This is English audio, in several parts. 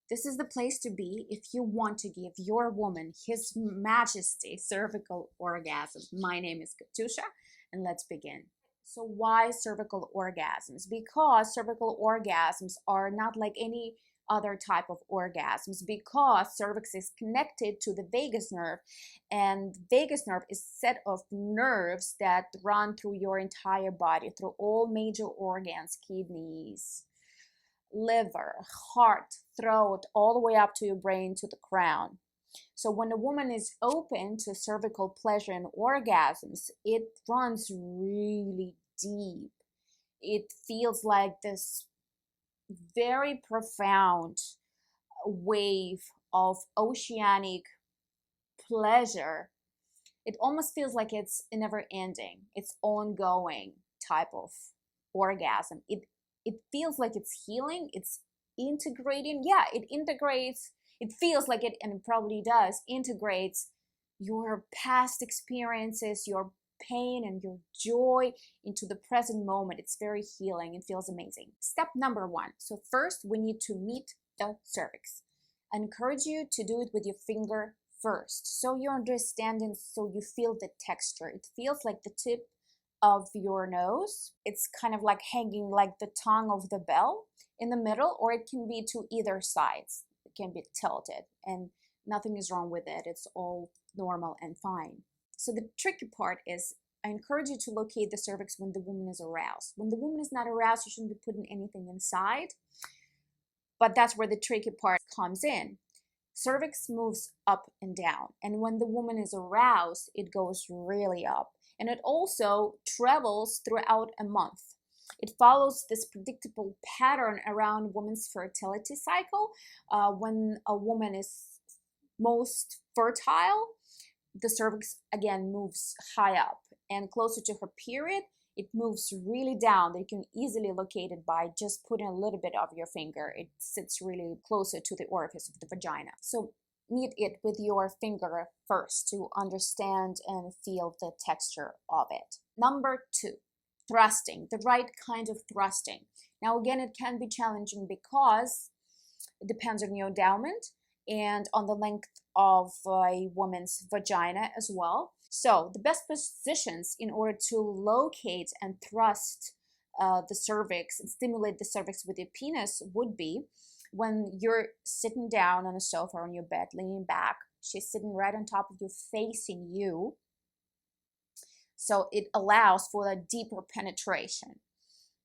This is the place to be if you want to give your woman His Majesty cervical orgasm. My name is Katusha, and let's begin. So why cervical orgasms? Because cervical orgasms are not like any other type of orgasms, because cervix is connected to the vagus nerve, and vagus nerve is a set of nerves that run through your entire body, through all major organs, kidneys, liver, heart, throat, all the way up to your brain, to the crown. So when a woman is open to cervical pleasure and orgasms, it runs really deep. It feels like this very profound wave of oceanic pleasure. It almost feels like it's never ending, it's ongoing type of orgasm. It feels like it's healing, it's integrating. Yeah, it integrates. It feels like it, and it probably does, integrates your past experiences, your pain and your joy into the present moment. It's very healing. It feels amazing. Step number one. So first, we need to meet the cervix. I encourage you to do it with your finger first, so you're understanding, so you feel the texture. It feels like the tip of your nose. It's kind of like hanging like the tongue of the bell in the middle, or it can be to either sides. It can be tilted, and nothing is wrong with it. It's all normal and fine. So the tricky part is, I encourage you to locate the cervix when the woman is aroused. When the woman is not aroused, you shouldn't be putting anything inside, but that's where the tricky part comes in. Cervix moves up and down, and when the woman is aroused, it goes really up, and it also travels throughout a month. It follows this predictable pattern around women's fertility cycle. When a woman is most fertile, the cervix again moves high up, and closer to her period, it moves really down. You can easily locate it by just putting a little bit of your finger. It sits really closer to the orifice of the vagina. So meet it with your finger first to understand and feel the texture of it. Number two, thrusting, the right kind of thrusting. Now again, it can be challenging because it depends on your endowment and on the length of a woman's vagina as well. So the best positions in order to locate and thrust the cervix and stimulate the cervix with your penis would be when you're sitting down on a sofa or on your bed, leaning back. She's sitting right on top of you, facing you. So it allows for a deeper penetration.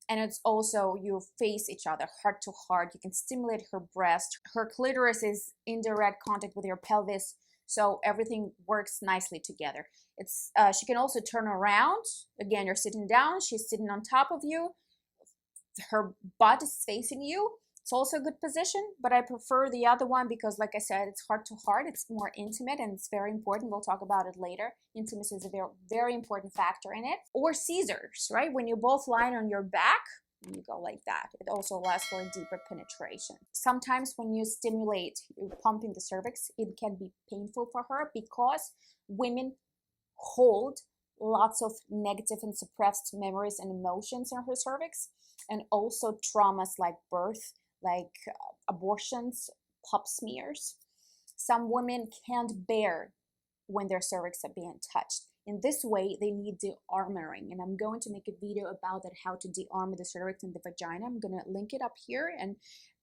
And it's also, you face each other heart to heart. You can stimulate her breast. Her clitoris is in direct contact with your pelvis, so everything works nicely together. It's she can also turn around. Again, you're sitting down, she's sitting on top of you, her butt is facing you. It's also a good position, but I prefer the other one because, like I said, it's heart to heart. It's more intimate, and it's very important. We'll talk about it later. Intimacy is a very, very important factor in it. Or scissors, right? When you're both lying on your back, you go like that. It also allows for a deeper penetration. Sometimes when you stimulate, you're pumping the cervix, it can be painful for her because women hold lots of negative and suppressed memories and emotions in her cervix, and also traumas like birth, like abortions, pap smears. Some women can't bear when their cervix are being touched. In this way, they need de-armoring, and I'm going to make a video about that, how to de-armor the cervix and the vagina. I'm going to link it up here, and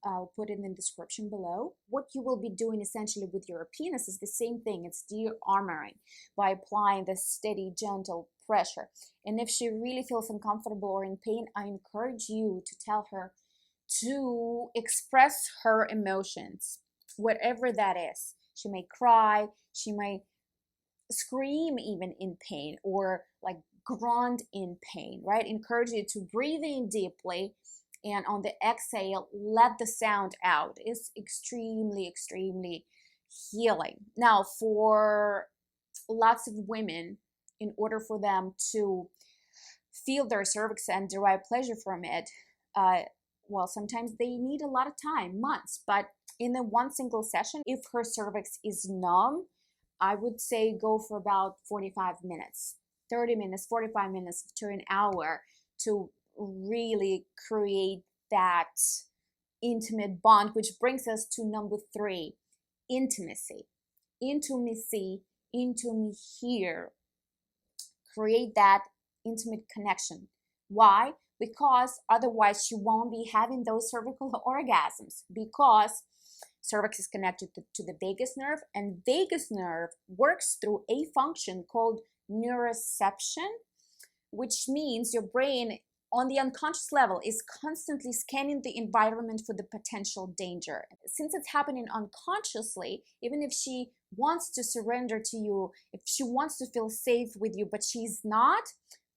I'll put it in the description below. What you will be doing essentially with your penis is the same thing. It's de-armoring by applying this steady, gentle pressure. And if she really feels uncomfortable or in pain, I encourage you to tell her to express her emotions, whatever that is. She may cry, she may scream even in pain, or like grunt in pain, right? Encourage you to breathe in deeply, and on the exhale, let the sound out. It's extremely, extremely healing. Now, for lots of women, in order for them to feel their cervix and derive pleasure from it, well, sometimes they need a lot of time, months, but in the one single session, if her cervix is numb, I would say go for about 45 minutes, 30 minutes, 45 minutes to an hour to really create that intimate bond, which brings us to number 3, intimacy. Intimacy, into me here. Create that intimate connection. Why? Because otherwise she won't be having those cervical orgasms, because cervix is connected to the vagus nerve, and vagus nerve works through a function called neuroception, which means your brain on the unconscious level is constantly scanning the environment for the potential danger. Since it's happening unconsciously, even if she wants to surrender to you, if she wants to feel safe with you, but she's not,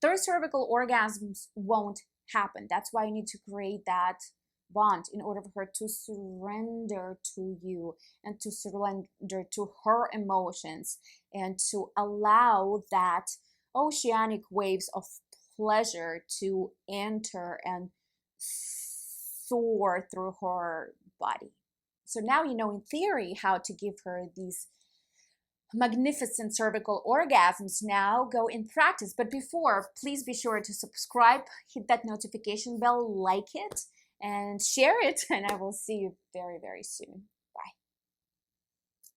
those cervical orgasms won't happen. That's why you need to create that bond in order for her to surrender to you and to surrender to her emotions and to allow that oceanic waves of pleasure to enter and soar through her body. So now you know in theory how to give her these magnificent cervical orgasms. Now go in practice. But before, please be sure to subscribe, hit that notification bell, like it, and share it. And I will see you very, very soon.